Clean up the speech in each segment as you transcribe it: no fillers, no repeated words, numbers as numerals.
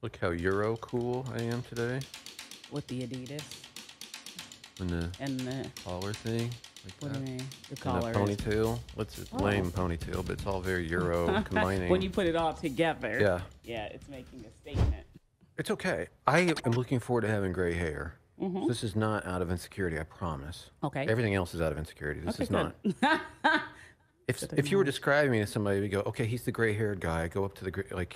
Look how Euro cool I am today. With the Adidas And the and the collar thing. Like what that. do you mean? The And collar. the ponytail. What's it? Lame ponytail, but it's all very Euro combining. When you put it all together. Yeah. Yeah, it's making a statement. It's okay. I am looking forward to having gray hair. So this is not out of insecurity, I promise. Okay. Everything else is out of insecurity. This is good. not. If you were describing me to somebody, we go, okay, he's the gray-haired guy. Go up to the like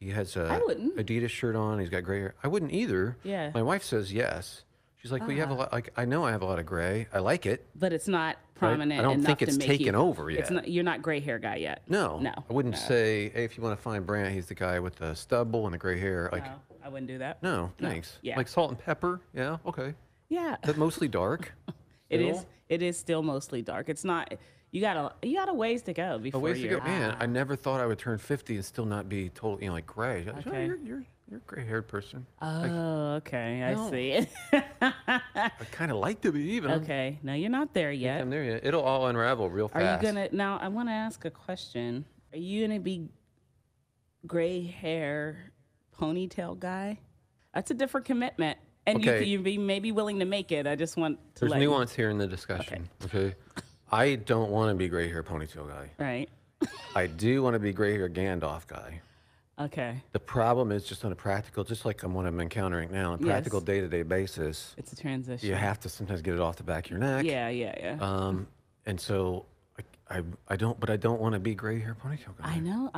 he has a I wouldn't. Adidas shirt on. He's got gray hair. I wouldn't either. Yeah. My wife says yes. She's like, well, you have a lot. Like I know I have a lot of gray. I like it. But it's not but prominent. I don't enough think it's to make taken you, over yet. It's not, you're not gray hair guy yet. No. No. I wouldn't say, hey, if you want to find Brant, he's the guy with the stubble and the gray hair. Like, No, I wouldn't do that. no, thanks. Yeah. Like salt and pepper. Yeah. Okay. Yeah. Is that mostly dark? It is. Still? It is still mostly dark. It's not. You got a ways to go A before ways to you're. go. Man, I never thought I would turn 50 and still not be totally, like gray. Okay. You're a gray-haired person. Oh, okay. I No. see. I kind of like to be even. Okay. No, you're not there yet. I'm there yet. It'll all unravel real Are fast. you gonna now? I want to ask a question. Are you gonna be gray hair ponytail guy? That's a different commitment, and Okay. you be maybe willing to make it. I just want to There's let nuance here in the discussion. Okay. I don't want to be gray hair ponytail guy. you. Right. I do want to be gray hair Gandalf guy. Okay. The problem is just on a practical, just like what I'm encountering now, on a practical Yes. day-to-day basis, It's a transition. you have to sometimes get it off the back of your neck. Yeah. And so I don't want to be gray hair ponytail guy. I know.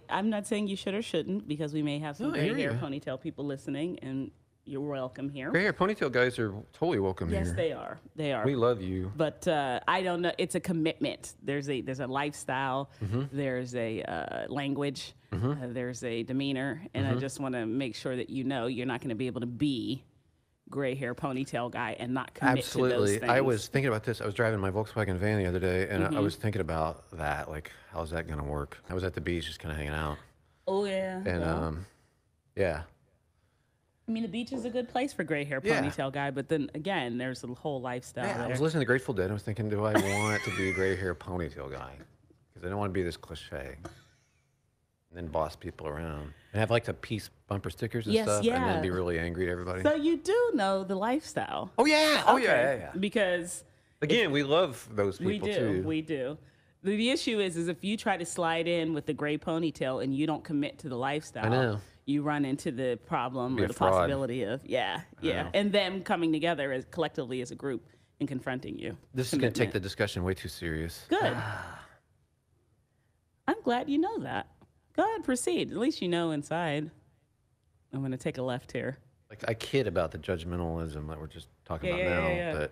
I'm not saying you should or shouldn't because we may have some No, I gray hear hair ya. ponytail people listening, and you're welcome here. Gray hair ponytail guys are totally welcome Yes, here. they are. They are. We love you. But I don't know. It's a commitment. There's a lifestyle. Mm-hmm. There's a language. There's a demeanor, and Mm-hmm. I just want to make sure that you know you're not going to be able to be gray hair ponytail guy and not commit to those Absolutely. things. I was thinking about this. I was driving my Volkswagen van the other day, and Mm-hmm. I was thinking about that. Like, how's that going to work? I was at the beach just kind of hanging out. Oh yeah. And, well, yeah. I mean, the beach is a good place for gray hair Yeah. ponytail guy, but then again, there's a whole lifestyle Yeah, I there. was listening to Grateful Dead. I was thinking, do I want to be a gray hair ponytail guy? Because I don't want to be this cliche. And then boss people around. And have like the peace bumper stickers and Yes, stuff. And yeah. then be really angry at everybody. So you do know the lifestyle. Oh, yeah. Oh, yeah, Okay. yeah, yeah. Because Again, we love those we people, do, too. we do. The issue is if you try to slide in with the gray ponytail and you don't commit to the lifestyle, I know. you run into the problem Be or a the fraud. possibility of know. and them coming together as collectively as a group and confronting you. This is going to take the discussion way too serious. Good. I'm glad you know that. Go ahead, proceed. At least you know inside. I'm going to take a left here. Like, I kid about the judgmentalism that we're just talking Yeah, about yeah, now, yeah, yeah. but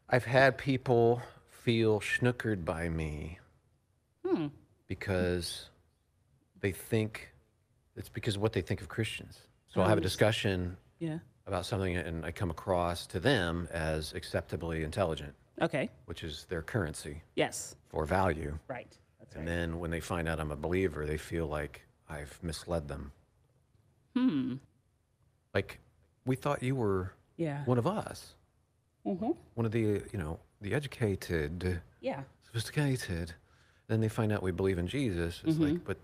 I've had people feel schnookered by me because they think it's because of what they think of Christians. So I'll have a discussion Yeah. about something and I come across to them as acceptably intelligent, Okay. which is their currency Yes. for value. Right. That's And right. then when they find out I'm a believer, they feel like I've misled them. Like, we thought you were Yeah. one of us. Mm-hmm. One of the, the educated, Yeah. sophisticated. Then they find out we believe in Jesus. It's like, but,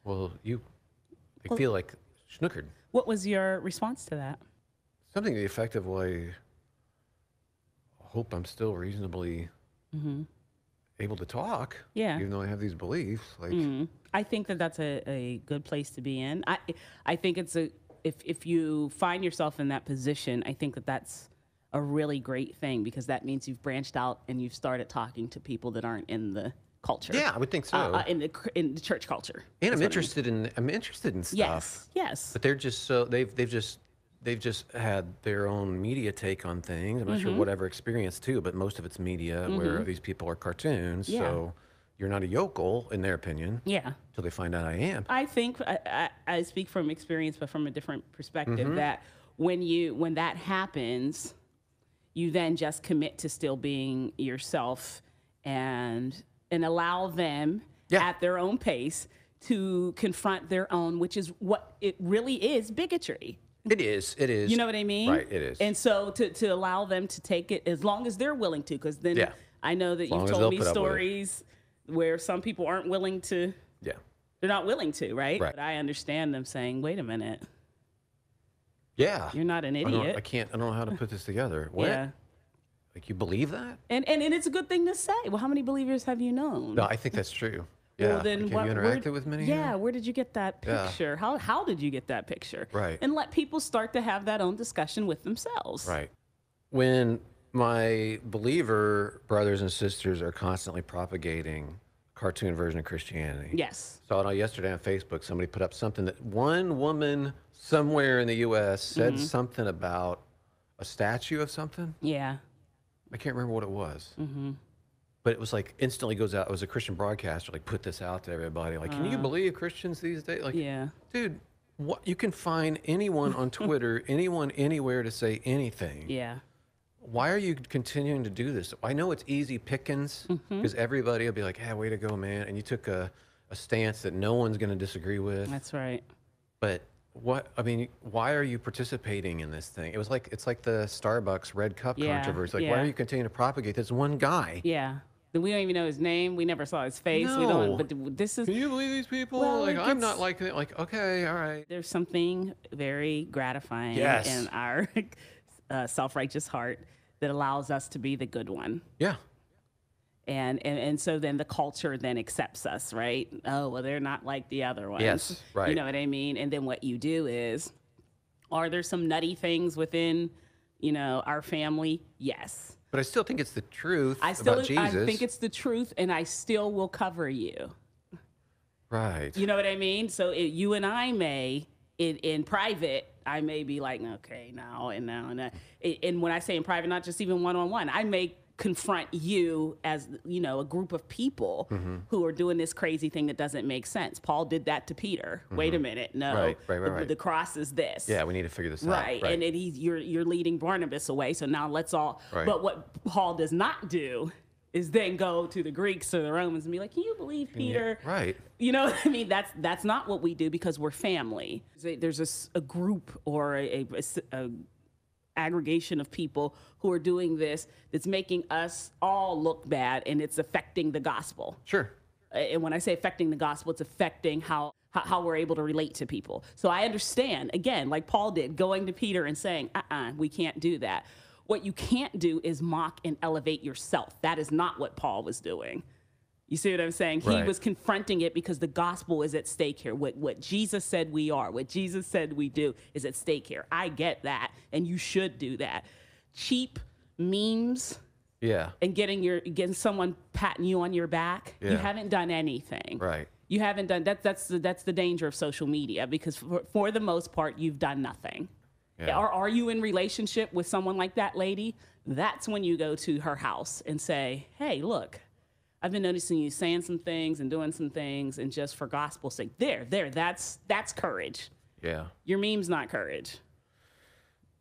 well, they feel like schnookered. What was your response to that? Something to the effect of, well, I hope I'm still reasonably able to talk. Yeah. Even though I have these beliefs. Like, I think that that's a good place to be in. I think it's if you find yourself in that position, I think that that's a really great thing because that means you've branched out and you've started talking to people that aren't in the culture. yeah, I would think so. In the church culture. and I'm That's what I mean. interested in stuff. Yes. Yes. But they're just so they've just had their own media take on things. I'm not sure whatever experience too, but most of it's media where these people are cartoons. Yeah. So you're not a yokel in their opinion Yeah. until they find out I am. I think I speak from experience, but from a different perspective. That when that happens, you then just commit to still being yourself and allow them Yeah. at their own pace to confront their own, which is what it really is, bigotry. It is. It is. You know what I mean? Right. It is. And so to allow them to take it as long as they're willing to, because then Yeah. I know that long you've as told they'll me put up with it. stories where some people aren't willing to. yeah. They're not willing to, right? Right. But I understand them saying, wait a minute, Yeah. you're not an I idiot. don't know how to put this together. What? Yeah. Like, you believe that? And it's a good thing to say. Well, how many believers have you known? No, I think that's true. Yeah. Well, then like, have you interacted with many? Yeah, here? where did you get that Yeah. picture? How did you get that picture? Right. And let people start to have that own discussion with themselves. Right. When my believer brothers and sisters are constantly propagating cartoon version of Christianity. Yes. Saw it yesterday on Facebook. Somebody put up something that one woman somewhere in the U.S. said something about a statue of something. Yeah. I can't remember what it was. But it was like instantly goes out. It was a Christian broadcaster, like, put this out to everybody. Like, can you believe Christians these days? Like, Yeah. dude, what, you can find anyone on Twitter, anyone anywhere to say anything. Yeah. Why are you continuing to do this? I know it's easy pickings because everybody will be like, "Hey, way to go, man!" And you took a stance that no one's going to disagree with. That's right. But what, I mean, why are you participating in this thing? It's like the Starbucks red cup Yeah, controversy. Like, why yeah. are you continuing to propagate this one guy? Yeah. We don't even know his name. We never saw his face. We No. don't. But this is. Can you believe these people? Well, like, it I'm gets- not like it. Like, okay, all right. There's something very gratifying Yes. in our self-righteous heart that allows us to be the good one. Yeah. And so then the culture then accepts us, right? Oh, well, they're not like the other ones. Yes, right. You know what I mean? And then what you do is, are there some nutty things within, our family? Yes. But I still think it's the truth I about Jesus. I think it's the truth, and I still will cover you. right. You know what I mean? So you and I may, in private, I may be like, okay, now and now and that. And when I say in private, not just even one-on-one, I may confront you as, a group of people who are doing this crazy thing that doesn't make sense. Paul did that to Peter. Wait a minute. No, Right. The cross is this. Yeah, we need to figure this out. Right. And then you're leading Barnabas away. So now let's all, Right. but what Paul does not do is then go to the Greeks or the Romans and be like, can you believe Peter? Right. You know what I mean? That's not what we do because we're family. There's a group or a aggregation of people who are doing this that's making us all look bad, and it's affecting the gospel. Sure. And when I say affecting the gospel, it's affecting how we're able to relate to people. So I understand, again, like Paul did, going to Peter and saying, we can't do that. What you can't do is mock and elevate yourself. That is not what Paul was doing. You see what I'm saying? He Right. was confronting it because the gospel is at stake here. What Jesus said we are, what Jesus said we do is at stake here. I get that, and you should do that. Cheap memes Yeah. and getting someone patting you on your back, you Yeah. haven't done anything. Right. You haven't done that. That's the danger of social media because for the most part, you've done nothing. Yeah. Or are you in relationship with someone like that lady? That's when you go to her house and say, hey, look, I've been noticing you saying some things and doing some things, and just for gospel's sake, that's courage. Yeah. Your meme's not courage.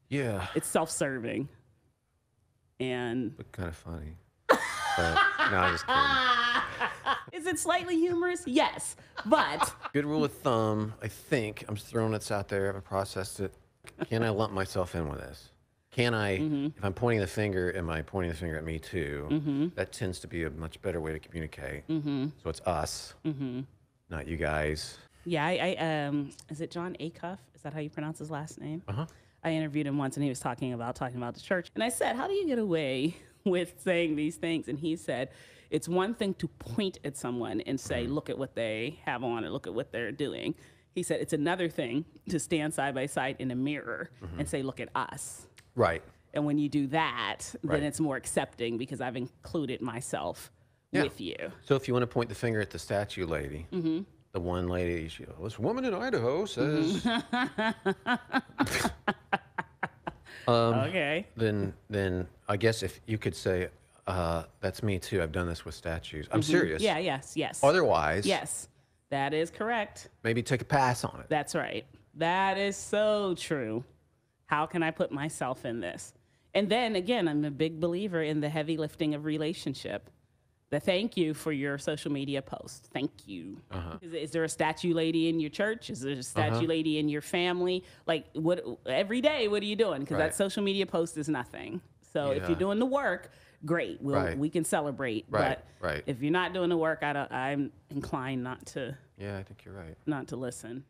Yeah. It's self-serving. And Look kind of funny. But, no, I'm just kidding. is it slightly humorous? Yes, but Good rule of thumb, I think, I'm just throwing this out there, I haven't processed it. Can I lump myself in with this? Can I, if I'm pointing the finger, am I pointing the finger at me too? That tends to be a much better way to communicate. So it's us, not you guys. yeah, I is it John Acuff? Is that how you pronounce his last name? I interviewed him once, and he was talking about the church. And I said, how do you get away with saying these things? And he said, it's one thing to point at someone and say, look at what they have on, and look at what they're doing. He said, it's another thing to stand side by side in a mirror and say, look at us. Right. And when you do that, Right. then it's more accepting because I've included myself Yeah. with you. So if you want to point the finger at the statue lady, the one lady, this woman in Idaho says, Okay. then I guess if you could say, that's me too. I've done this with statues. I'm serious. Yeah, yes. Otherwise, Yes, that is correct. maybe take a pass on it. That's right. That is so true. How can I put myself in this? And then again, I'm a big believer in the heavy lifting of relationship. The thank you for your social media post. Thank you. Is there a statue lady in your church? Is there a statue lady in your family? Like, what every day? What are you doing? Because Right. that social media post is nothing. So if Yeah. you're doing the work, great. Right. We can celebrate. Right, But right. if you're not doing the work, I'm inclined not to Yeah, I think you're right. not to listen.